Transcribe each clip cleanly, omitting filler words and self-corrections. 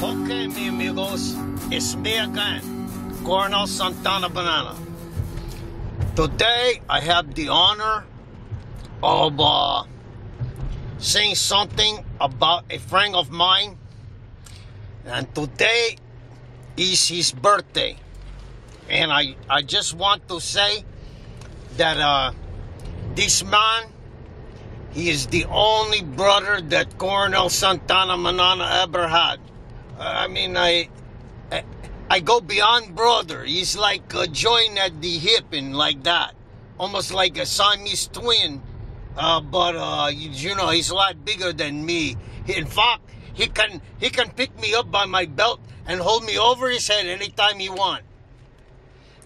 Okay, mi amigos, it's me again, Coronel Santana Banana. Today, I have the honor of saying something about a friend of mine, and today is his birthday. And I just want to say that this man, he is the only brother that Coronel Santana Banana ever had. I go beyond brother. He's like a joint at the hip and like that. Almost like a Siamese twin. But he's a lot bigger than me. In fact, he can pick me up by my belt and hold me over his head anytime he want.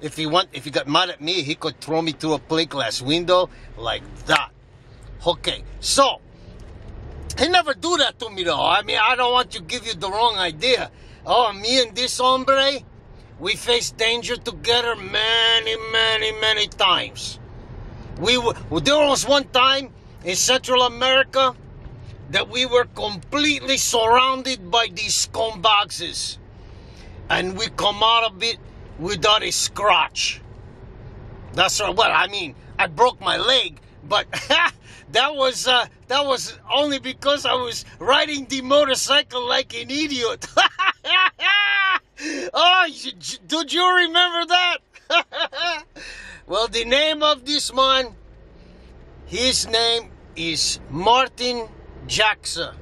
If he got mad at me, he could throw me through a plate glass window like that. Okay, so he never do that to me though. I don't want to give you the wrong idea. Oh, me and this hombre, we faced danger together many times. There was one time in Central America that we were completely surrounded by these scumbags, and we come out of it without a scratch. That's right. Well, I broke my leg, but that was only because I was riding the motorcycle like an idiot. Oh, did you remember that? Well, the name of this man, his name is Martin Jackson,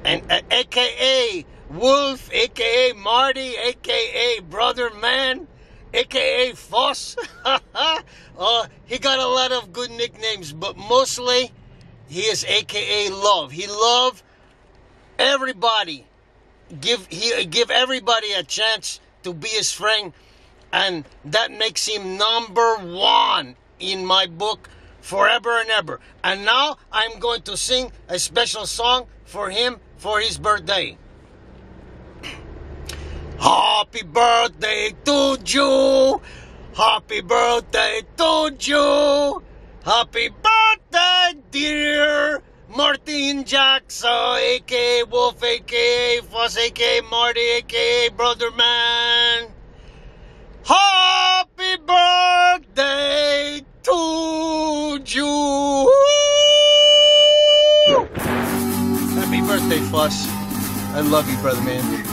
and a.k.a. Wolf, a.k.a. Marty, a.k.a. Brother Man, a.k.a. Foss. He got a lot of good nicknames, but mostly he is a.k.a. Love. He love everybody. He give everybody a chance to be his friend, and that makes him number one in my book forever and ever. And now I'm going to sing a special song for him for his birthday. Happy birthday to you. Happy birthday to you. Happy birthday, dear Martin Jackson, a.k.a. Wolf, a.k.a. Foss, a.k.a. Marty, a.k.a. Brother Man. Happy birthday to you. Happy birthday, Foss. I love you, Brother Man.